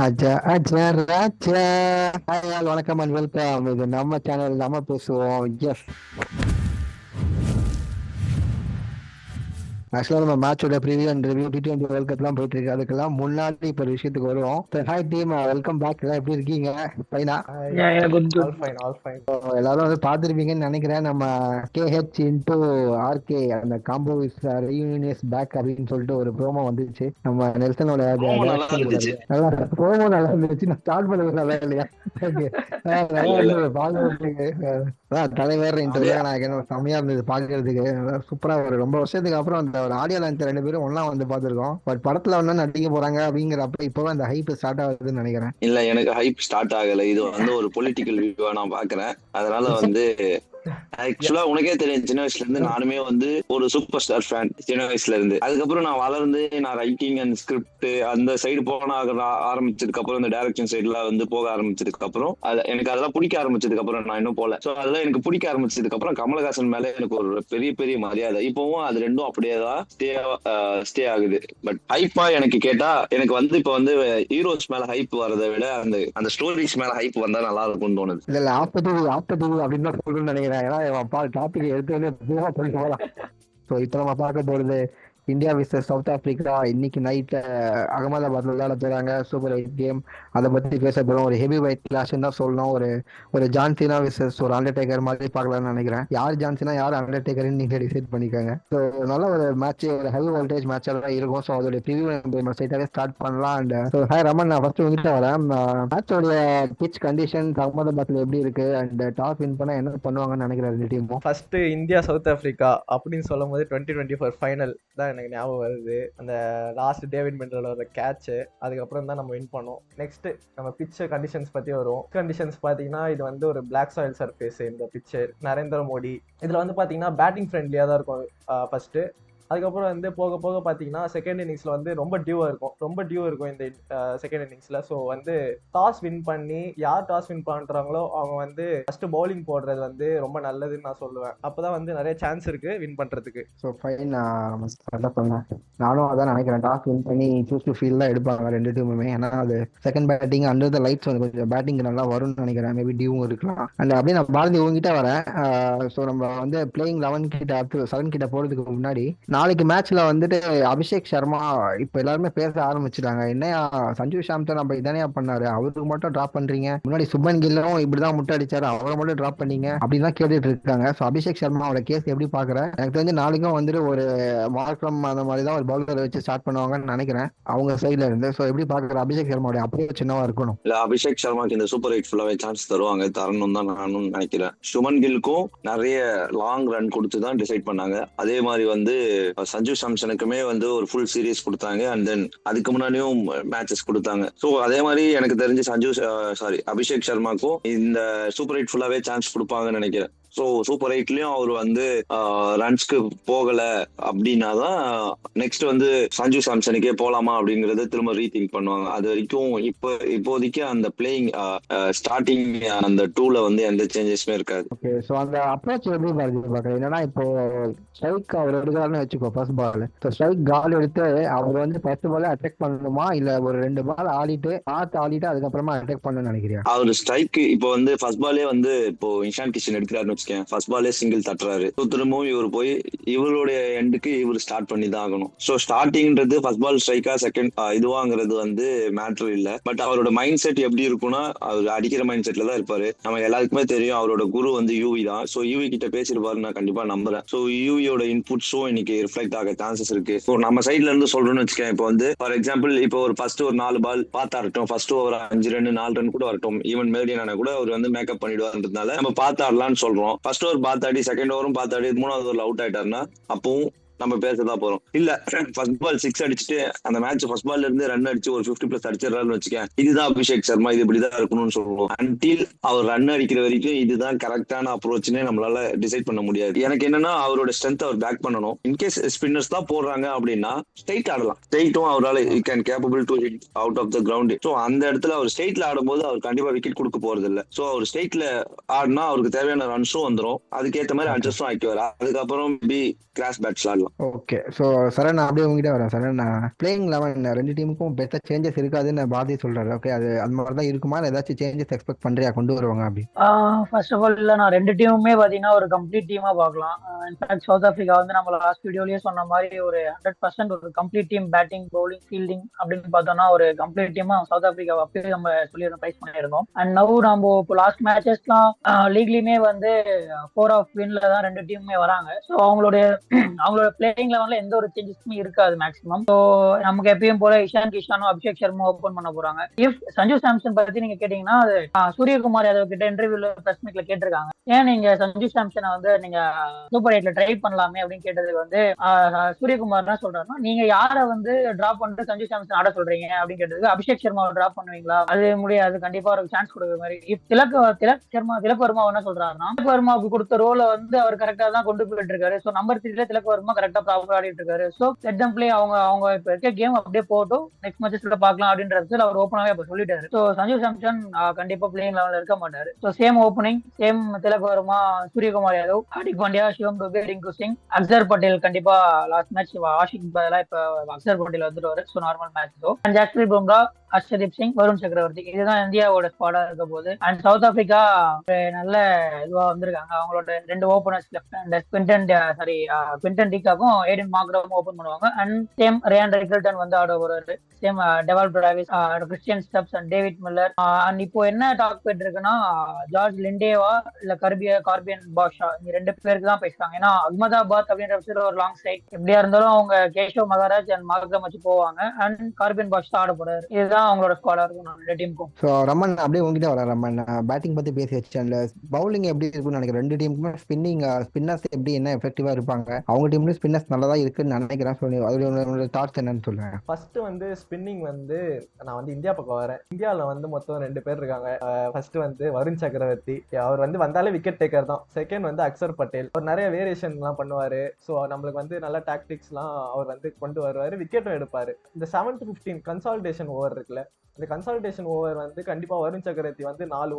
அஜா அஜா ராஜா. Hi all, வணக்கம் அண்ட் வெல்கம். இது நம்ம சேனல், நம்ம பேசுவோம். எஸ், ஆக்சுவலாக நம்ம மேட்சோட preview and review T20 world கப்லாம் போயிட்டு இருக்கு. அதுக்கெல்லாம் முன்னாடி இப்போ ஒரு விஷயத்துக்கு வருவோம். Hi team, welcome back. எல்லாம் எப்படி இருக்கீங்க? பைனா Hi, Yeah, yeah, good, good. all fine, all fine. எல்லாரும் வந்து பார்த்துருப்பீங்கன்னு நினைக்கிறேன். நம்ம KH இன்டூ RK அந்த combo is reunion is back அப்படின்னு சொல்லிட்டு ஒரு ப்ரோமோ வந்துச்சு. நம்ம நெல்சனோட ரொம்ப நல்லா ரியாக்ஷன் இருந்துச்சு. நல்லா ப்ரோமோ நல்லா இருந்துச்சு. நான் ஸ்டார்ட் பண்ணது நல்லா இல்லையா? ஓகே, நல்லா இருந்தது பார்க்கறதுக்கு. தலைவர் இன்டர்வியூ நான் என்ன செம்மையா இருந்தது பார்க்கறதுக்கு. சூப்பரா ஒரு ரொம்ப வருஷத்துக்கு அப்புறம் அந்த ஒரு ஆடியோ லான்ச் ரெண்டு பேரும் ஒண்ணா வந்து பார்த்திருக்கோம். பட் படத்துல ஒண்ணு நடிக்க போறாங்க அப்படிங்கிறப்ப இப்பவே அந்த ஹைப் ஸ்டார்ட் ஆகுதுன்னு நினைக்கிறேன். இல்ல, எனக்கு ஹைப் ஸ்டார்ட் ஆகல. இது வந்து ஒரு பொலிட்டிக்கல் வியூவா நான் பாக்குறேன். அதனால வந்து ஆக்சுவலா உனக்கே தெரியும், சின்ன வயசுல இருந்து நானுமே வந்து ஒரு சூப்பர் ஸ்டார் ஃபேன். சின்ன வயசுல இருந்து அதுக்கப்புறம் நான் வளர்ந்து நான் ரைட்டிங் அண்ட் ஸ்கிரிப்ட் அந்த சைடு போன ஆரம்பிச்சதுக்கு அப்புறம், இந்த டைரக்ஷன் சைடுல வந்து போக ஆரம்பிச்சதுக்கு அப்புறம் எனக்கு அதெல்லாம் பிடிக்க ஆரம்பிச்சதுக்கு அப்புறம் நான் இன்னும் போல. சோ அதெல்லாம் எனக்கு பிடிக்க ஆரம்பிச்சதுக்கு அப்புறம் கமலஹாசன் மேல எனக்கு ஒரு பெரிய பெரிய மரியாதை. இப்பவும் அது ரெண்டும் அப்படியேதான் ஸ்டே ஆகுது. பட் ஹைப்பா எனக்கு கேட்டா, எனக்கு வந்து இப்ப வந்து ஹீரோஸ் மேல ஹைப் வரதை விட அந்த ஸ்டோரிஸ் மேல ஹைப் வந்தா நல்லா இருக்கும்னு தோணுது. இல்ல ஆப்டர் அப்படின்னு தான் சொல்லணும்னு நினைக்கிறேன். ஏன்னா டாபிக் எடுத்து வந்து சொல்லிட்டு போகலாம். ஸோ இப்போ நம்ம பார்க்க போறது இந்தியா விசஸ் சவுத் ஆப்பிரிக்கா. இன்னைக்கு நைட்ல அகமதாபாத்ல விளையாட போறாங்க. Super 8 game. அதை பத்தி பேச போறோம். ஒரு ஹெவி வெயிட் கிளாஸ் தான் சொல்லணும். ஒரு ஜான்சினா விசஸ் ஒரு அண்டர்டேக்கர் மாதிரி பார்க்கலாம்னு நினைக்கிறேன். யார் ஜான்சினா யார் அண்டர்டேக்கர்னு நீங்க டிசைட் பண்ணிக்கோங்க. ஸோ நல்ல ஒரு மேட்ச், ஒரு ஹை வோல்டேஜ் மேட்ச் எல்லாம் இருக்கும். ஸோ அதோட ப்ரிவியூ நம்ம ஸ்ட்ரைட்டாவே ஸ்டார்ட் பண்ணலாம். அண்ட் ஸோ ஹாய் ரமன், நான் ஃபர்ஸ்ட் உங்ககிட்ட வரேன். மேட்சோட பிச் கண்டிஷன் அகமதாபாத்ல எப்படி இருக்கு அண்ட் டாஸ் வின் பண்ணா என்ன பண்ணுவாங்கன்னு நினைக்கிறேன் ரெண்டு டீமும்? ஃபர்ஸ்ட் இந்தியா சவுத் ஆப்பிரிக்கா அப்படின்னு சொல்லும் போது 2024 ஃபைனல் தான் எனக்கு ஞாபகம் வருது. அந்த லாஸ்ட் டேவிட் மில்லரோட கேட்ச், அதுக்கப்புறம் தான் நம்ம வின் பண்ணோம். நெக்ஸ்ட் நம்ம பிட்ச் கண்டிஷன்ஸ் பத்தி வரும். கண்டிஷன்ஸ் பாத்தீங்கன்னா இது வந்து ஒரு பிளாக் சாயில் சர்ஃபேஸ். இந்த பிட்ச் நரேந்திர மோடி இதுல வந்து பாத்தீங்கன்னா பேட்டிங் ஃப்ரெண்ட்லியா தான் இருக்கும் ஃபர்ஸ்ட். அதுக்கப்புறம் வந்து போக போக பார்த்தீங்கன்னா செகண்ட் இன்னிங்ஸில் வந்து ரொம்ப டியூ இருக்கும் இந்த செகண்ட் இன்னிங்ஸில். ஸோ வந்து டாஸ் வின் பண்ணி யார் டாஸ் வின் பண்ணுறாங்களோ அவங்க வந்து ஃபர்ஸ்ட் பவுலிங் போடுறது வந்து ரொம்ப நல்லதுன்னு நான் சொல்லுவேன். அப்போ தான் வந்து நிறைய சான்ஸ் இருக்கு வின் பண்ணுறதுக்கு. ஸோ ஃபைன், நான் சொன்னேன். நானும் அதான் நினைக்கிறேன். டாஸ் வின் பண்ணி சூஸ் டு ஃபீல்ட் தான் எடுப்பாங்க ரெண்டு டீமுமே. ஏன்னா அது second batting under the lights வந்து கொஞ்சம் பேட்டிங் நல்லா வரும்னு நினைக்கிறேன். மேபி டியூவும் இருக்கலாம். அண்ட் அப்படியே நான் பாரதி உங்ககிட்ட வரேன். ஸோ நம்ம வந்து பிளேயிங் 11 கிட்ட 7 கிட்ட போகிறதுக்கு முன்னாடி நாளைக்கு மேட்ச்ல வந்துட்டு அபிஷேக் சர்மா இப்ப எல்லாருமே பேச ஆரம்பிச்சிட்டாங்க. என்னையா சஞ்சு சாம்சன் நம்ம இதானே பண்ணாரு, அவருக்கு மட்டும் டிராப் பண்றீங்க, முன்னாடி சுப்மன் கில்லும் இப்படிதான் முட்டை அடிச்சாரு, அவரை மட்டும் டிராப் பண்ணீங்க அப்படின்னு கேட்டுட்டு இருக்காங்க. ஸோ அபிஷேக் சர்மாவோட கேஸ் எப்படி பாக்குறேன்? எனக்கு தெரிஞ்சு நாளைக்கும் வந்துட்டு ஒரு மார்க்கம் அந்த மாதிரி தான் ஒரு பவுலரை வச்சு ஸ்டார்ட் பண்ணுவாங்கன்னு நினைக்கிறேன் அவங்க சைட்ல இருந்து. ஸோ எப்படி பாக்குற அபிஷேக் சர்மாவோட அப்படியே சின்னவா இருக்கணும்? இல்ல, அபிஷேக் சர்மாக்கு இந்த சூப்பர் 8 ஃபுல்லாவே சான்ஸ் தருவாங்க, தரணும் தான் நானும் நினைக்கிறேன். சுமன் கில்க்கும் நிறைய லாங் ரன் கொடுத்து தான் டிசைட் பண்ணாங்க. அதே மாதிரி வந்து சஞ்சு சாம்சனுக்குமே வந்து ஒரு ஃபுல் சீரீஸ் கொடுத்தாங்க. அண்ட் தென் அதுக்கு முன்னாடியும் மேட்சஸ் கொடுத்தாங்க. ஸோ அதே மாதிரி எனக்கு தெரிஞ்சு அபிஷேக் சர்மாக்கும் இந்த சூப்பர் 8 ஃபுல்லாவே சான்ஸ் கொடுப்பாங்கன்னு நினைக்கிறேன். ஸோ சூப்பர் 8லயும் அவர் வந்து ரன்ஸ்க்கு போகல அப்படின்னா தான் நெக்ஸ்ட் வந்து சஞ்சு சாம்சனுக்கே போலாமா அப்படிங்கறத திரும்ப ரீதிங்க் பண்ணுவாங்க. அது வரைக்கும் இப்போதைக்கு அந்த பிளேயிங் ஸ்டார்டிங் அந்த டூல வந்து எந்த சேஞ்சஸுமே இருக்காது. ஓகே, ஸோ அந்த அப்ரோச் எப்படி பாக்குறேன்? என்னன்னா இப்போ ஸ்ட்ரைக் அவர் எடுக்கிறாருன்னு வச்சுக்கோ ஃபர்ஸ்ட் பால். ஸோ ஸ்ட்ரைக் கால் எடுத்து அவர் வந்து ஃபர்ஸ்ட் பால் அட்டாக் பண்ணணுமா, இல்ல ஒரு 2 பால் ஆடிட்டு அதுக்கப்புறமா அட்டாக் பண்ணணும்னு நினைக்கிறேன்? அவர் ஸ்ட்ரைக் இப்போ வந்து ஃபர்ஸ்ட் பாலே வந்து இப்போ இஷான் கிஷன் எடுக்கிறாருன்னு ஃபர்ஸ்ட் பாலே சிங்கிள் தட்டுறாரு. திரும்பவும் இவர் போய் இவருடைய எண்டுக்கு இவர் ஸ்டார்ட் பண்ணி தான் ஆகணும். சோ ஸ்டார்டிங்ன்றது ஃபர்ஸ்ட் பால் ஸ்ட்ரைக்கா செகண்ட் இதுவாங்கிறது வந்து மேட்டர் இல்ல. பட் அவரோட மைண்ட் செட் எப்படி இருக்கும்னா, அவர் அடிக்கிற மைண்ட் செட்ல தான் இருப்பாரு. நம்ம எல்லாருக்குமே தெரியும் அவரோட குரு வந்து யூவி தான். சோ யூவி கிட்ட பேசிருப்பாரு நான் கண்டிப்பா நம்புறேன். சோ யூவியோட இன்புட்ஸும் இன்னைக்கு ரிஃப்ளெக்ட் ஆக சான்சஸ் இருக்கு. ஸோ நம்ம சைட்ல இருந்து சொல்றோம்னு வச்சுக்கேன். இப்போ வந்து ஃபார் எக்ஸாம்பிள் இப்போ ஒரு ஃபர்ஸ்ட் ஒரு 4 பால் பார்த்தாரட்டும், ஃபர்ஸ்ட் ஓவர் 5 ரன் 4 ரன் கூட வரட்டும், ஈவன் மெரிடியனா கூட அவர் வந்து மேக்கப் பண்ணிடுவாருன்றதுனால நம்ம பார்த்தாடலாம்னு சொல்றோம். ஃபர்ஸ்ட் ஓவர் பார்த்தாடி, செகண்ட் ஓவரும் பார்த்தாடி, 3வது ஓவர்ல அவுட் ஆயிட்டாருன்னா அப்பவும் நம்ம பேசதான் போறோம். இல்ல ஃபர்ஸ்ட் பால் 6 அடிச்சுட்டு அந்த மேட்ச் ஃபர்ஸ்ட் பால்ல இருந்து ரன் அடிச்சு ஒரு 50+ அடிச்சிடறாருன்னு வச்சுக்கேன், இதுதான் அபிஷேக் சர்மா, இது இப்படிதான் இருக்கணும்னு சொல்லுவோம். அன்டில் அவர் ரன் அடிக்கிற வரைக்கும் இதுதான் கரெக்டான அப்ரோச்னே நம்மளால டிசைட் பண்ண முடியாது. எனக்கு என்னன்னா அவரோட ஸ்ட்ரென்த் அவர் பேக் பண்ணணும். இன்கேஸ் ஸ்பின்னர்ஸ் தான் போடுறாங்க அப்படின்னா ஸ்ட்ரைட் ஆடலாம். ஸ்ட்ரைட்டும் அவரால் capable to hit out of the ground. So அந்த இடத்துல அவர் ஸ்ட்ரைட்ல ஆடும்போது அவர் கண்டிப்பா விக்கெட் கொடுக்க போறது இல்லை. ஸோ அவர் ஸ்ட்ரைட்ல ஆடினா அவருக்கு தேவையான ரன்ஸும் வந்துடும், அதுக்கேற்ற மாதிரி அட்ஜஸ்டும் ஆக்கிவார். அதுக்கப்புறம் கிராஸ் பேட்ஸ் ஆடலாம். சொல்லலாம். ஓகே. ஸோ சரண், நான் அப்படியே உங்ககிட்ட வரேன். சரண், பிளேயிங் 11 ரெண்டு டீமுக்கும் பெஸ்ட்டாக சேஞ்சஸ் இருக்காதுன்னு பாரதி சொல்றாரு. ஓகே, அது அந்த மாதிரி தான் இருக்குமா, இல்லை ஏதாச்சும் சேஞ்சஸ் எக்ஸ்பெக்ட் பண்றியா கொண்டு வருவாங்க அப்படி? ஃபர்ஸ்ட் ஆஃப் ஆல் நான் ரெண்டு டீமுமே பாத்தீங்கன்னா ஒரு கம்ப்ளீட் டீமா பார்க்கலாம். இன்ஃபேக்ட் சவுத் ஆப்பிரிக்கா வந்து நம்ம லாஸ்ட் வீடியோலயே சொன்ன மாதிரி ஒரு 100% ஒரு complete team, batting, bowling, fielding அப்படின்னு பார்த்தோம்னா ஒரு கம்ப்ளீட் டீமா சவுத் ஆப்பிரிக்கா அப்பயே நம்ம சொல்லி ப்ரைஸ் பண்ணியிருந்தோம். அண்ட் நவ் நம்ம இப்போ லாஸ்ட் மேட்சஸ்லாம் லீக்லயுமே வந்து 4 ஆஃப் வின்ல தான் ரெண்டு டீமுமே வராங்க. ஸோ அவங்களோட பிளேயிங் லெவன்ல எந்த ஒரு சேஞ்சஸுமே இருக்காது மேக்ஸிமம். ஸோ நமக்கு எப்பயும் போல இஷான் கிஷானும் அபிஷேக் சர்மா ஓபன் பண்ண போறாங்க. இஃப் சஞ்சு சாம்சன் பத்தி நீங்க கேட்டீங்கன்னா அது சூரியகுமார் யாதவ் கிட்ட இன்டர்வியூல பிரஸ் மீட்ல கேட்டிருக்காங்க, ஏன் நீங்க சஞ்சு சாம்சனை வந்து நீங்க சூப்பர் 8ல ட்ரை பண்ணலாமே அப்படின்னு கேட்டதுக்கு வந்து சூரியகுமார் என்ன சொல்றாருன்னா, நீங்க யாரை வந்து டிராப் பண்ணிட்டு சஞ்சு சாம்சன் ஆட சொல்றீங்க அப்படின்னு கேட்டதுக்கு, அபிஷேக் சர்மாவை டிராப் பண்ணுவீங்களா, அது முடியாது, கண்டிப்பா ஒரு சான்ஸ் கொடுக்குற மாதிரி. திலக் வர்மா என்ன சொல்றாருன்னா, திலக் வர்மாவுக்கு கொடுத்த ரோலை வந்து அவர் கரெக்டா தான் கொண்டு போயிட்டு இருக்காரு. ஸோ நம்பர் 3ல திலக் வர்மா கரெக்டா ப்ராப்பர் ஆடிட்டு இருக்காரு. ஸோ லெட் தம் பிளே, அவங்க இப்ப இருக்க கேம் அப்படியே போட்டும், நெக்ஸ்ட் மேட்சஸ்ல பார்க்கலாம் அப்படின்றது அவர் ஓப்பனாவே அப்ப சொல்லிட்டாரு. ஸோ சஞ்சு சாம்சன் கண்டிப்பா பிளேயிங் லெவல்ல இருக்க மாட்டாரு. So same opening, same Tilak Varma, Suryakumar Yadav, Hardik Pandya, Shivam Dube, Rinku Singh, Axar Patel. கண்டிப்பா லாஸ்ட் மேட்ச் ஆஷிக் பதிலா இப்ப அக்சர் பட்டேல் வந்துருவாரு. So normal match. So and Jasprit Bumrah, Harshdeep Singh, Varun Chakravarthy, இதுதான் இந்தியாவோட ஸ்குவாடா இருக்க போகுது. அண்ட் சவுத் ஆப்பிரிக்கா நல்ல இதுவா வந்திருக்காங்க. அவங்களோட ரெண்டு ஓபனர்ஸ் லெஃப்ட் ஹேண்ட் குவிண்டன் டிகாக்கும் ஏடன் மார்க்ரமும் ஓபன் பண்ணுவாங்க. அண்ட் சேம் ரேன் ரிக்கல்டன் வந்து ஆட போறாரு. Same Dewald Brevis, Christian Stubbs and David Miller. And இப்போ என்ன டாக் போயிட்டு இருக்குன்னா, ஜார்ஜ் லிண்டேவா இல்ல கார்பியன் பாஷா, இந்த ரெண்டு பேருக்கு தான் பேசுறாங்க. ஏன்னா அகமதாபாத் அப்படின்ற ஒரு லாங் சைட், எப்படியா இருந்தாலும் அவங்க கேஷவ் மகாராஜ் அண்ட் மார்க்ரம் வச்சு போவாங்க. அண்ட் கார்பியன் பாஷா ஆட போறாரு. இதுதான் அவங்களோட ஸ்குவாடா இருக்கும் ரெண்டு டீமுக்கும். ஸோ ரமன், அப்படியே உங்ககிட்ட வரேன். ரமன், பேட்டிங் பத்தி பேசி வச்சேன், பவுலிங் எப்படி இருக்குன்னு நினைக்கிறேன். ரெண்டு டீமுக்குமே ஸ்பின்னர்ஸ் எப்படி என்ன எஃபெக்டிவா இருப்பாங்க, அவங்க டீம்லயும் ஸ்பின்னர்ஸ் நல்லதா இருக்குன்னு நினைக்கிறேன். சொல்லி அதோட தாட்ஸ் என்னன்னு சொல்லுங்க. ஃபர்ஸ்ட் வந்து ஸ்பின்னிங் வந்து நான் வந்து இந்தியா பக்கம் வரேன். இந்தியாவில் வந்து மொத்தம் 2 பேர் இருக்காங்க. ஃபர்ஸ்ட் வந்து வருண் சக்கரவர்த்தி, அவர் வந்து வந்தாலே விக்கெட் டேக்கர் தான். செகண்ட் வந்து அக்சர் பட்டேல், அவர் நிறைய வேரியேஷன் எல்லாம் பண்ணுவாரு. ஸோ நம்மளுக்கு வந்து நல்ல டாக்டிக்ஸ் எல்லாம் அவர் வந்து கொண்டு வருவாரு, விக்கெட்டும் எடுப்பாரு. இந்த 7-15 கன்சால்டேஷன் ஓவர் இருக்குல்ல, இந்த கன்சால்டேஷன் ஓவர் வந்து கண்டிப்பா வருண் சக்கரவர்த்தி வந்து 4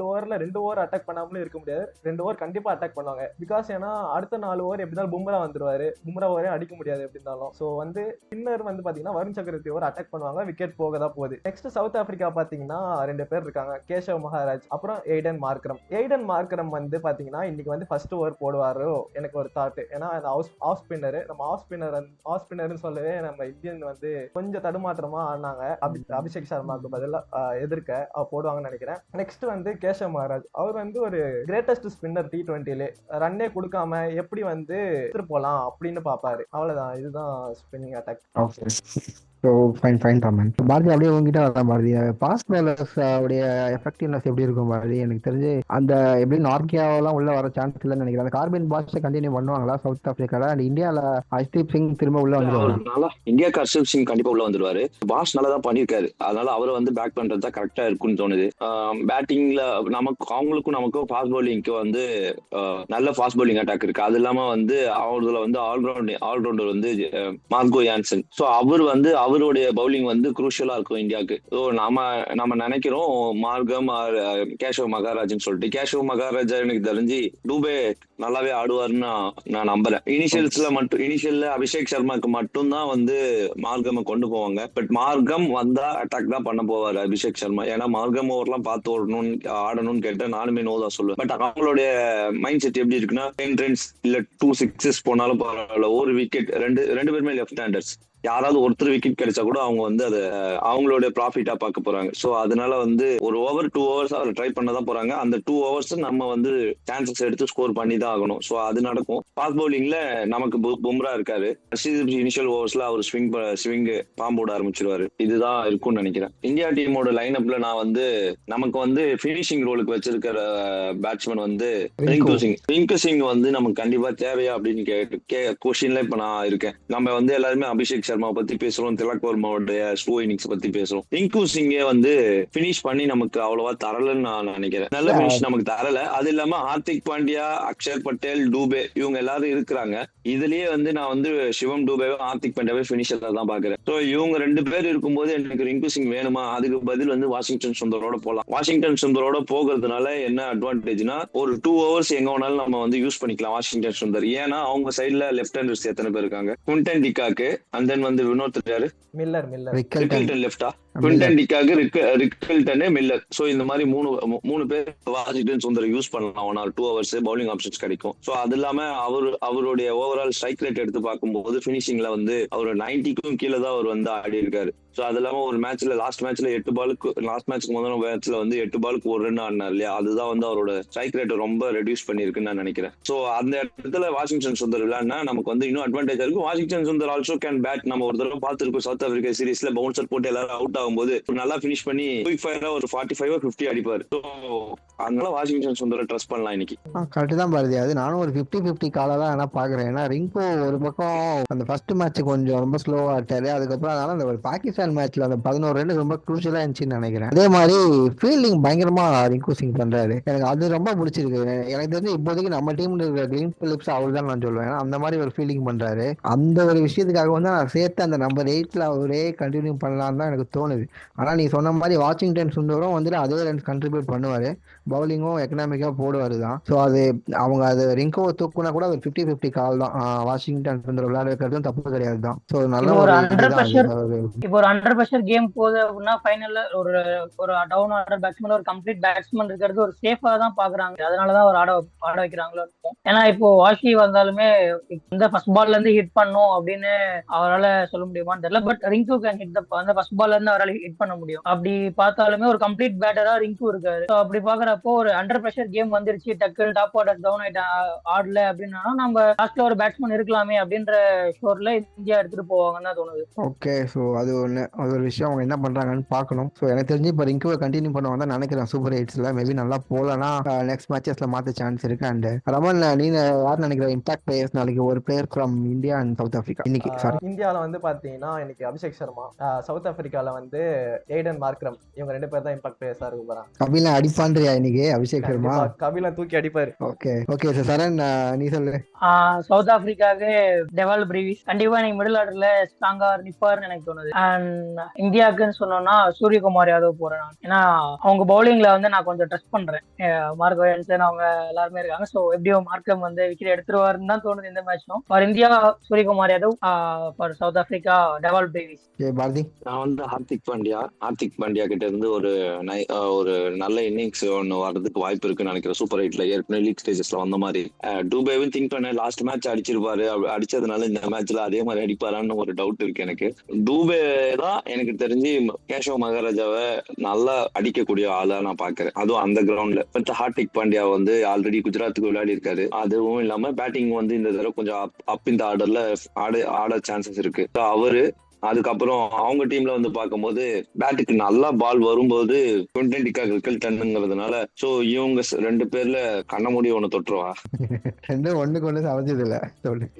ஓவர்ல 2 ஓவர் அட்டாக் பண்ணாமலும் இருக்க முடியாது. 2 ஓவர் கண்டிப்பா அட்டாக் பண்ணுவாங்க. பிகாஸ் ஏன்னா அடுத்த 4 ஓவர் எப்படி இருந்தாலும் பும்ரா வந்துருவாரு, பும்ரா ஓவரே அடிக்க முடியாது எப்படி இருந்தாலும். ஸோ வந்து ஸ்பின்னர் வந்து பாத்தீங்கன்னா வருண் சக்கரவர்த்தி ஓவர் அட்டாக் பண்ணுவாங்க, விக்கெட் போக தான் போகுது. நெக்ஸ்ட் சவுத் ஆப்பிரிக்கா பாத்தீங்கன்னா 2 பேர் இருக்காங்க, கேஷவ் மகாராஜ் அப்புறம் ஏடன் மார்க்ரம் வந்து பாத்தீங்கன்னா இன்னைக்கு வந்து ஃபர்ஸ்ட் ஓவர் போடுவாரோ எனக்கு ஒரு தாட். ஏன்னா ஆஃப் ஸ்பின்னர், நம்ம ஆஃப் ஸ்பின்னர்னு சொல்லவே நம்ம இந்தியன் வந்து கொஞ்சம் தடுமாற்றமா ஆனாங்க. அபிஷேக் சர்மாக்கு பதிலாக எதிர்க்க போடுவாங்கன்னு நினைக்கிறேன். நெக்ஸ்ட் வந்து கேஷவ் மகாராஜ், அவர் வந்து ஒரு கிரேட்டஸ்ட் ஸ்பின்னர் T20லே, ரன்னே கொடுக்காம எப்படி வந்து போலாம் அப்படின்னு பாப்பாரு. அவ்வளவுதான், இதுதான் spinning attack. So fine Raman. Bharathi, அப்படியே உங்ககிட்ட வரலாம். பாரதி, பாஸ்ட் பாலர்ஸ் உடைய எஃபெக்டிவ்னஸ் எப்படி இருக்கும் பாரதி? எனக்கு தெரிஞ்சு அந்த எப்படி நார்கியாவெல்லாம் உள்ள வர சான்ஸ் இல்லைன்னு நினைக்கிறேன். அந்த கார்பியன் பாஷை கண்டினியூ பண்ணுவாங்களா சவுத் ஆப்பிரிக்கால? அண்ட் இந்தியாவில் ஹர்ஷ்தீப் சிங் திரும்ப உள்ள வந்துருவாங்க. இந்தியாவுக்கு ஹர்ஷ்தீப் சிங் கண்டிப்பா உள்ள வந்துருவாரு. பாஷ் நல்லா தான் பண்ணியிருக்காரு, அதனால அவரை வந்து பேக் பண்றது தான் கரெக்டா இருக்குன்னு தோணுது. பேட்டிங்ல அவங்களுக்கும் நமக்கும் ஃபாஸ்ட் பவுலிங்க்கு வந்து நல்ல ஃபாஸ்ட் பவுலிங் அட்டாக் இருக்கு. அது இல்லாம வந்து அவர்ல வந்து ஆல்ரவுண்டர் வந்து மார்கோ யான்சன். ஸோ அவர் வந்து அவருடைய பவுலிங் வந்து குரூஷியலா இருக்கும் இந்தியாவுக்கு. ஸோ நம்ம நினைக்கிறோம் மார்கம் கேஷவ் மகாராஜ்னு சொல்லிட்டு. கேஷவ் மகாராஜா எனக்கு தெரிஞ்சு டூபே நல்லாவே ஆடுவாருன்னு நான் நம்புறேன். இனிஷியல்ல அபிஷேக் சர்மாக்கு மட்டும்தான் வந்து மார்கம் கொண்டு போவாங்க. பட் மார்கம் வந்தா அட்டாக் தான் பண்ண போவாரு அபிஷேக் சர்மா. ஏன்னா மார்கம் ஓவர்லாம் பார்த்து ஆடணும்னு கேட்டா நானுமே நோ தான் சொல்லுவேன். பட் அவங்களுடைய மைண்ட் செட் எப்படி இருக்குன்னா 10 ரன்ஸ் இல்ல 2 சிக்ஸஸ் போனாலும் பரவாயில்ல, ஒரு விக்கெட். ரெண்டு பேருமே லெஃப்ட் ஹேண்டர்ஸ், யாராவது ஒருத்தர் விக்கெட் கிடைச்சா கூட அவங்க வந்து அதை அவங்களுடைய ப்ராஃபிட்டா பார்க்க போறாங்க. ஸோ அதனால வந்து ஒரு ஓவர் 2 ஓவர்ஸ் அவர் ட்ரை பண்ண தான் போறாங்க. அந்த 2 ஓவர்ஸ் நம்ம வந்து சான்சஸ் எடுத்து ஸ்கோர் பண்ணி தான் ஆகணும். ஸோ அது நடக்கும். ஃபாஸ்ட் பவுலிங்ல நமக்கு பும்ரா இருக்காரு. இனிஷியல் ஓவர்ஸ்ல அவர் ஸ்விங் பாம்போட ஆரம்பிச்சிருவாரு. இதுதான் இருக்கும்னு நினைக்கிறேன். இந்தியா டீமோட லைன் அப்ல நான் வந்து நமக்கு வந்து பினிஷிங் ரோலுக்கு வச்சிருக்கிற பேட்ஸ்மேன் வந்து ரிங்கு சிங் வந்து நமக்கு கண்டிப்பா தேவையா அப்படின்னு கொஸ்டின்ல இப்ப நான் இருக்கேன். நம்ம வந்து எல்லாருமே அபிஷேக் சர்மா பத்தி பேசுறோம், திலக் வர்மாவுடைய ஸ்லோ இன்னிங்ஸ் பத்தி பேசுறோம். ரிங்கு சிங்கே வந்து பினிஷ் பண்ணி நமக்கு அவ்வளவா தரலன்னு நான் நினைக்கிறேன். நல்ல பினிஷ் நமக்கு தரல. அது இல்லாம ஹார்திக் பாண்டியா, அக்ஷர் பட்டேல், டூபே இவங்க எல்லாரும் இருக்கிறாங்க. இதுலயே வந்து நான் வந்து சிவம் டூபேவை ஹார்திக் பாண்டியாவே பினிஷர் தான் பாக்குறேன். ஸோ இவங்க 2 பேர் இருக்கும்போது எனக்கு ரிங்கு சிங் வேணுமா? அதுக்கு பதில் வந்து வாஷிங்டன் சுந்தரோட போலாம். வாஷிங்டன் சுந்தரோட போகிறதுனால என்ன அட்வான்டேஜ்னா, ஒரு 2 ஹவர்ஸ் எங்க வேணாலும் நம்ம வந்து யூஸ் பண்ணிக்கலாம் வாஷிங்டன் சுந்தர். ஏன்னா அவங்க சைட்ல லெஃப்ட் ஹேண்டர்ஸ் எத்தனை பேர் இருக்காங்க? குவிண்டன் டிகாக்கு, அண்ட் தென் வந்து வினோத் யாரு, ரிக்கல்டன் லெஃப்டா, Quinton de Kock, Rickelton, Miller. So இந்த மாதிரி மூணு பேர் வாஷிங்டன் சுந்தர் யூஸ் பண்ணலாம். 1 or 2 ஹவர்ஸ் பவுலிங் ஆப்ஷன்ஸ் கிடைக்கும். சோ அது இல்லாம அவருடைய ஓவரால் ஸ்ட்ரைக் ரேட் எடுத்து பார்க்கும்போது பினிஷிங்ல வந்து அவர் 90க்கும் கீழே தான் அவர் வந்து ஆடி இருக்காரு. சோ அது இல்லாம ஒரு மேட்ச்ல லாஸ்ட் மேட்ச்க்கு முதல் மேட்ச்ல வந்து 8 பாலுக்கு 1 ரன் ஆடினார் இல்லையா? அதுதான் வந்து அவரோட ஸ்ட்ரைக் ரேட் ரொம்ப ரெடியூஸ் பண்ணிருக்குன்னு நான் நினைக்கிறேன். சோ அந்த இடத்துல வாஷிங்டன் சுந்தர் விளையாடினா நமக்கு வந்து இன்னும் அட்வான்டேஜா இருக்கும். Washington Sundar also can bat. நம்ம ஒரு தடவை பார்த்திருக்கோம் சவுத் ஆப்பிரிக்கா சீரீஸ்ல பவுன்சர் போட்டு எல்லாரும் அவுட் ஆகும்போது நல்லா பினிஷ் பண்ணி குயிக் ஃபயரா ஒரு 45 or 50 அடிப்பாரு. ஸோ அதனால வாஷிங்டன் சுந்தரை ட்ரஸ்ட் பண்ணலாம் இன்னைக்கு. கரெக்ட் தான் பாரதி. அது நானும் ஒரு 50-50 காலை தான் என்ன பாக்குறேன். ஏன்னா ரிங்கு ஒரு பக்கம் அந்த ஃபர்ஸ்ட் மேட்ச் கொஞ்சம் ரொம்ப ஸ்லோவா ஆட்டாரு. அதுக்கப்புறம் அதனால அந்த ஒரு பாகிஸ்தான் மேட்ச்ல அந்த 11 ரன் ரொம்ப குரூஷியலா இருந்துச்சுன்னு நினைக்கிறேன். அதே மாதிரி ஃபீல்டிங் பயங்கரமா ரிங்கு சிங் பண்றாரு. எனக்கு அது ரொம்ப பிடிச்சிருக்கு. எனக்கு தெரிஞ்சு இப்போதைக்கு நம்ம டீம்ல இருக்கிற கிரீன் பிலிப்ஸ் அவர் தான் நான் சொல்லுவேன். அந்த மாதிரி ஒரு ஃபீல்டிங் பண்றாரு. அந்த ஒரு விஷயத்துக்காக வந்து நான் சேர்த்து அந்த நம்பர் 8ல அவரே கண்டினியூ பண்ணலான்னு தான் எனக்கு தோணுது. ஆனா நீ சொன்ன மாதிரி வாஷிங்டன் சுந்தரும் வந்துட்டு அதே ரன்ஸ் கண்ட்ரிபியூட் பண்ணுவாரு, பவுலிங்கும் எக்கனாமிக்கா போடுவாரு தான். ஸோ அது அவங்க அது ரிங்கோவை தூக்குனா கூட அது 50-50 கால் தான். வாஷிங்டன் சுந்தர் விளையாட வைக்கிறதும் தப்பு கிடையாது தான். ஸோ நல்ல ஒரு 100% கேம் போகுது அப்படின்னா ஃபைனல்ல ஒரு டவுன் ஆர்டர் பேட்ஸ்மேன், ஒரு கம்ப்ளீட் பேட்ஸ்மேன் இருக்கிறது ஒரு சேஃபா தான் பாக்குறாங்க. அதனாலதான் ஒரு ஆட வைக்கிறாங்களோ இருக்கும். ஏன்னா இப்போ வாஷி வந்தாலுமே இந்த ஃபர்ஸ்ட் பால்ல இருந்து ஹிட் பண்ணும் அப்படின்னு அவரால் சொல்ல முடியுமான்னு தெரியல. பட் ரிங்கு கேன் ஹிட் அந்த ஃபர்ஸ்ட் பால்ல இருந்து அவரால் ஹிட் பண்ண முடியும். அப்படி பார்த்தாலுமே ஒரு கம்ப்ளீட் பேட்டரா ரிங்கு இருக்காரு. அப்படி பாக்குறப்போ ஒரு அண்டர் பிரஷர் கேம் வந்துருச்சு, டக்கு டாப் ஆர்டர் டவுன் ஆடல அப்படின்னா நம்ம லாஸ்ட்ல ஒரு பேட்ஸ்மேன் இருக்கலாமே அப்படின்ற ஷோர்ல இந்தியா எடுத்துட்டு போவாங்கன்னு தான் தோணுது. ஓகே, ஸோ அது ஒரு விஷயம் அவங்க என்ன பண்றாங்கன்னு பார்க்கணும். ஸோ எனக்கு தெரிஞ்சு இப்போ ரிங்குவை கண்டினியூ பண்ணுவாங்க தான் நினைக்கிறேன். சூப்பர் எயிட்ஸ்ல மேபி நல்லா போலனா நெக்ஸ்ட் மேட்சஸ்ல மாத்த சான்ஸ் இருக்கு. அண்ட் ரமன், நீங்க யார் நினைக்கிற இம்பாக்ட் பிளேயர்ஸ் நாளைக்கு? ஒரு player from India and south Africa இன்னைக்கு. சாரி, இந்தியாவில் வந்து பாத்தீங்கன்னா இன்னைக்கு அபிஷேக் சர்மா, சவுத் ஆப்பிரிக்கால வந்து ஏடன் மார்க்ரம், இவங்க 2 பேர் தான் இம்பாக்ட் பிளேயர்ஸா இருக்க போறாங்க. கபிலா அடிப்பான்றியா இன்னைக்கு? அபிஷேக் சர்மா கபிலா தூக்கி அடிப்பாரு. Okay sir. சரண், நீ சொல்லு. சவுத் ஆப்பிரிக்காவுக்கு டெவால் பிரீவிஸ் கண்டிப்பா எனக்கு மிடில் ஆர்டர்ல ஸ்ட்ராங்கா நிப்பாருன்னு எனக்கு தோணுது. அண்ட் இந்தியாவுக்குன்னு சொன்னோம்னா சூரியகுமார் யாதவ் போறேன் நான். ஏன்னா அவங்க பவுலிங்ல வந்து நான் கொஞ்சம் ட்ரஸ்ட் பண்றேன். மார்க் வென்சன் அவங்க எல்லாருமே இருக்காங்க. ஸோ எப்படியோ மார்க்கம் வந்து விக்கெட் எடுத்துருவாருன்னு தான் தோணுது இந்த மேட்சும். For India Suryakumar Yadav, for South Africa Dewald Brevis. Bharathi, நான் வந்து ஹார்திக் பாண்டியா கிட்ட இருந்து ஒரு நல்ல இன்னிங்ஸ் ஒன்று வர்றதுக்கு வாய்ப்பு இருக்குன்னு நினைக்கிறேன். சூப்பர் 8ல ஏற்கனவே லீக் ஸ்டேஜஸ்ல வந்த மாதிரி டூபேவும் திங்க் பண்ண லாஸ்ட் மேட்ச் அடிச்சிருப்பாரு. அடிச்சதுனால இந்த மேட்ச்ல அதே மாதிரி அடிப்பாரான்னு ஒரு டவுட் இருக்கு எனக்கு. டூபே தான் எனக்கு தெரிஞ்சு கேஷவ் மகாராஜாவை நல்லா அடிக்கக்கூடிய ஆளா நான் பாக்குறேன், அதுவும் அந்த கிரவுண்ட்ல. பட் ஹார்திக் பாண்டியா வந்து ஆல்ரெடி குஜராத்துக்கு விளையாடி இருக்காரு. அதுவும் இல்லாம பேட்டிங் வந்து இந்த தடவை கொஞ்சம் அப் இந்த ஆர்டர்ல ஆட சான்சஸ் இருக்கு. அவரு அதுக்கப்புறம் அவங்க டீம்ல வந்து பார்க்கும்போது பேட்டுக்கு நல்லா பால் வரும்போது குவிண்டன் டிகாக் ரிக்கல்டன்ங்கிறதுனால சோ இவங்க 2 பேர்ல கண்ண மூடி ஒண்ணு தொட்டுருவா. ஒண்ணுக்கு ஒண்ணு சமைச்சது இல்ல.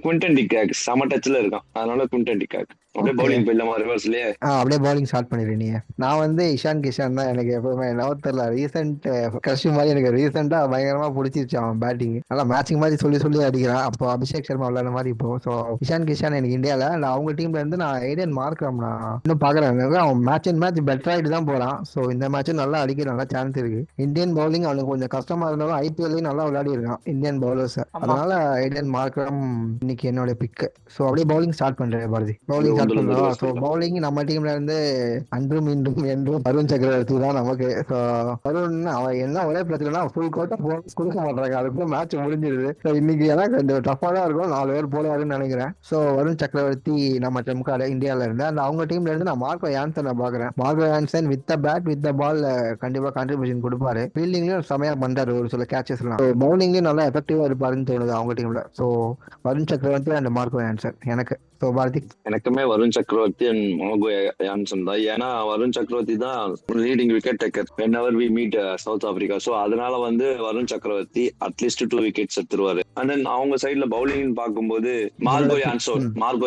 குவிண்டன் டிகாக் சம டச்ல இருக்கான், அதனால குவிண்டன் டிகாக் அப்படியே பவுலிங் போயிடலாமா ரிவர்ஸ்லயே? அப்படியே பவுலிங் ஸ்டார்ட் பண்ணிடுறீங்க. நான் வந்து இஷான் கிஷான் தான் எனக்கு எப்பவுமே நவத்தர்ல ரீசெண்ட் கிரஷ் மாதிரி. எனக்கு ரீசெண்டா பயங்கரமா பிடிச்சிருச்சு அவன் பேட்டிங். நல்லா மேட்சிங் மாதிரி சொல்லி அடிக்கிறான். அப்போ அபிஷேக் சர்மா விளையாட மாதிரி இப்போ. ஸோ இஷான் கிஷான் எனக்கு இந்தியால அவங்க டீம்ல இருந்து நான் ஏடன் மார்க்ரம் நான் இன்னும் பாக்குறேன். அவன் மேட்ச் பெட்டர் ஆயிட்டு தான் போறான். ஸோ இந்த மேட்சும் நல்லா அடிக்கிற நல்லா சான்ஸ் இருக்கு. இந்தியன் பவுலிங் அவனுக்கு கொஞ்சம் கஷ்டமா இருந்தாலும் ஐபிஎல்லையும் நல்லா விளையாடி இருக்கான் இந்தியன் பவுலர்ஸ். அதனால ஏடன் மார்க்ரம் இன்னைக்கு என்னோட பிக். ஸோ அப்படியே பவுலிங் ஸ்டார்ட் பண்றேன் பாரதி. பவுலிங் பவுலிங் நம்ம டீம்ல இருந்து அன்றும் இன்றும் என்றும் வருண் சக்கரவர்த்தி தான் நமக்கு. வருண் அவன் என்ன ஒரே பிரச்சனைனா ஃபுல் கோட்டா போனஸ் கொடுக்க மாட்டாங்க, அதுக்குள்ள மேட்ச் முடிஞ்சிருது. இன்னைக்கு எனக்கு கொஞ்சம் டஃபா தான் இருக்கும், 4 பேர் போடுவாருன்னு நினைக்கிறேன். ஸோ வருண் சக்கரவர்த்தி நம்ம டெம்கால இந்தியால இருந்து அந்த அவங்க டீம்ல இருந்து நான் மார்க்கோ யான்சனை பாக்குறேன். Marco Jansen with the bat with the ball கண்டிப்பா கான்ட்ரிபியூஷன் கொடுப்பாரு. ஃபீல்டிங்லயும் செமையா பண்றாரு ஒரு சில கேட்சஸ் எல்லாம். பவுலிங்லயும் நல்லா எஃபெக்டிவா இருப்பாருன்னு தோணுது அவங்க டீம்ல. ஸோ வருண் சக்கரவர்த்தி அண்ட் மார்க்கோ யான்சன் எனக்கு. ஸோ பாரதி, எனக்குமே வருண் சக்கரவர்த்தி அண்ட் மார்கோ யான்சன் தான். ஏன்னா வருண் சக்கரவர்த்தி தான் leading wicket taker whenever we meet South Africa. So அதனால வந்து வருண் சக்கரவர்த்தி அட்லீஸ்ட் 2 விக்கெட்ஸ் எடுத்துருவாரு. அண்ட் தென் அவங்க சைட்ல பவுலிங் பார்க்கும்போது மார்கோ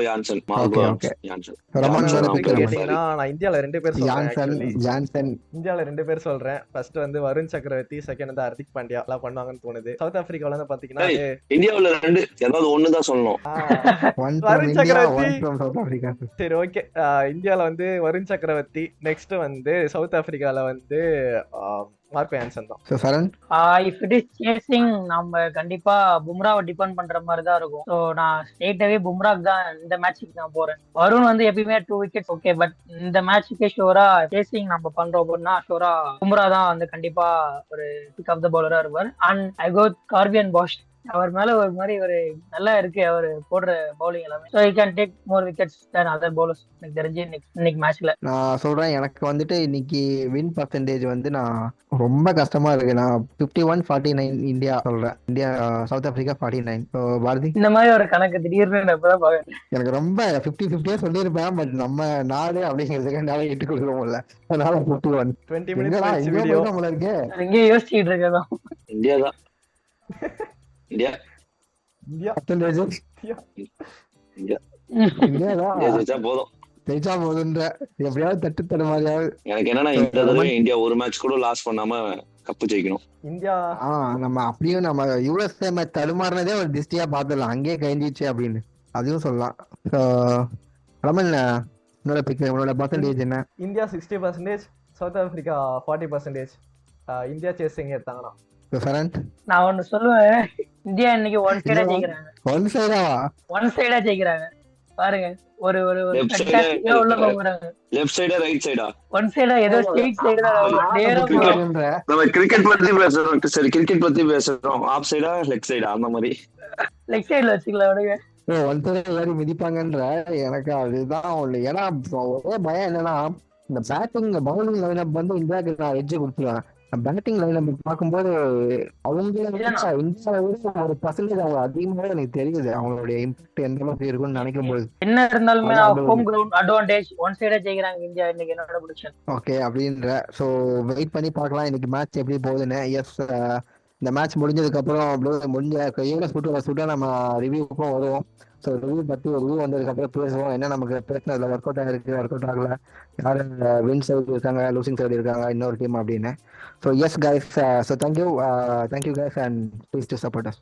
யான்சன் கேட்டீங்கன்னா நான் இந்தியால 2 பேர் சொல்றேன். ஃபர்ஸ்ட் வந்து வருண் சக்கரவர்த்தி, செகண்ட் வந்து ஹர்திக் பாண்டியா எல்லாம் பண்ணுவாங்கன்னு தோணுது. சவுத் ஆப்பிரிக்கால வந்து பாத்தீங்கன்னா இந்தியாவுல 2 ஏதாவது ஒண்ணுதான் சொல்லணும். வருண் சக்கரவர்த்தி சரி ஓகே. இந்தியால வந்து வருண் சக்கரவர்த்தி, நெக்ஸ்ட் வந்து சவுத் ஆப்பிரிக்கால வந்து மார்கோ யான்சன் தான். So Charan if it is chasing நம்ம கண்டிப்பா பும்ராவை டிபெண்ட் பண்ற மாதிரி தான் இருக்கும். ஸோ நான் ஸ்ட்ரெயிட்டாவே பும்ராக்கு தான் இந்த மேட்சுக்கு நான் போறேன். வருண் வந்து எப்பயுமே 2 விக்கெட்ஸ் ஓகே, பட் இந்த மேட்சுக்கே ஷோரா சேசிங் நம்ம பண்றோம் அப்படின்னா ஷோரா பும்ரா தான் வந்து கண்டிப்பா ஒரு பிக் ஆஃப் த பவுலரா இருப்பார். And I go கார்வியன் bash. அவர் மேல ஒரு மாதிரி ஒரு நல்லா இருக்கு அவர் போடுற பவுலிங் எல்லாமே. So he can take more wickets then other bowlers எனக்கு தெரிஞ்சு இன்னைக்கு மேட்ச்ல. நான் சொல்றேன், எனக்கு வந்துட்டு இன்னைக்கு வின் பர்சன்டேஜ் வந்து நான் ரொம்ப கஷ்டமா இருக்கு. நான் 51-49 இந்தியா சொல்றேன். India south Africa 49. பாரதி இந்த மாதிரி ஒரு கணக்கு திடீர்னு இப்பதான் பாக்குறேன். எனக்கு ரொம்ப 50-50 சொல்லியிருப்பேன், பட் நம்ம நாடு அப்படிங்கிறதுக்கு என்னால இட்டு கொடுக்கல. அதனால 51. 20 மினிட்ஸ் வீடியோ நம்மள இருக்கு. இங்கே யோசிச்சுட்டு இருக்கேன். இந்தியா தான். இந்தியா போதும் ஜெயிச்சா போதுன்ற எப்படியாவது தட்டு தடுமாறியாவது. எனக்கு என்னன்னா இந்த தடவை இந்தியா ஒரு மேட்ச் கூட லாஸ் பண்ணாம கப்பு ஜெயிக்கணும். இந்தியா நம்ம அப்படியும் நம்ம யூஎஸ் மேட்ச் தடுமாறினதே ஒரு திஷ்டியா பாத்துடலாம், அங்கேயே கழிஞ்சிச்சு அப்படின்னு அதையும் சொல்லலாம். ரமன் உன்னோட பிக், உன்னோட பர்சன்டேஜ் என்ன? India 60%, south Africa 40%. India chasing எடுத்தாங்கன்னா நான் ஒண்ணு சொல்லுவேன், இந்தியா இன்னைக்கு ஒன் சைடா ஜெயிக்கிறாங்க. ஒன் சைடா ஜெயிக்கிறாங்க பாருங்க. ஒரு ஒரு உள்ள போறாங்க. லெஃப்ட் சைடா ரைட் சைடா? ஒன் சைடா ஏதோ ஸ்ட்ரெயிட் சைடு தான் நேரா போறாங்க. நம்ம கிரிக்கெட் பத்தி பேசுறோம். சரி கிரிக்கெட் பத்தி பேசுறோம். ஆஃப் சைடா லெக் சைடா அந்த மாதிரி? லெக் சைடுல வச்சுக்கலாம் விடுங்க. ஒன் சைடு எல்லாரும் மிதிப்பாங்கன்ற எனக்கு அதுதான் ஒண்ணு. ஏன்னா ஒரே பயம் என்னன்னா இந்த பேட்டிங் பவுலிங் லைனப் வந்து இந்தியாவுக்கு நான் எட்ஜ் கொடுத்துருவேன். பேட்டிங் லைன் பார்க்கும்போது அவங்க ஒரு பர்சன்டேஜ் அவங்க அதிகமாக எனக்கு தெரியுது. அவங்களுடைய இம்பாக்ட் எந்த அளவுக்கு இருக்கும்னு நினைக்கும் போது என்ன இருந்தாலுமே ஹோம் கிரவுண்ட் அட்வான்டேஜ் ஒன் சைடா ஜெயிக்கிறாங்க இந்தியா இன்னைக்கு. என்னோட ப்ரெடிக்ஷன் ஓகே அப்படின்ற. ஸோ வெயிட் பண்ணி பார்க்கலாம் இன்னைக்கு மேட்ச் எப்படி போகுதுன்னு. எஸ், இந்த மேட்ச் முடிஞ்சதுக்கு அப்புறம் முடிஞ்ச சுட்டா நம்ம ரிவ்யூக்கும் வருவோம். ஸோ ரிவ்யூ பற்றி ரிவ்யூ வந்ததுக்கு அப்புறம் பேசுவோம். என்ன நமக்கு பேசினதுல ஒர்க் அவுட் ஆகிருக்கு, ஒர்க் அவுட் ஆகல, யார் வின் சைடு இருக்காங்க, லூசிங் சைடு இருக்காங்க, இன்னொரு டீம் அப்படின்னு. So S guys, so thank you guys and please to support us.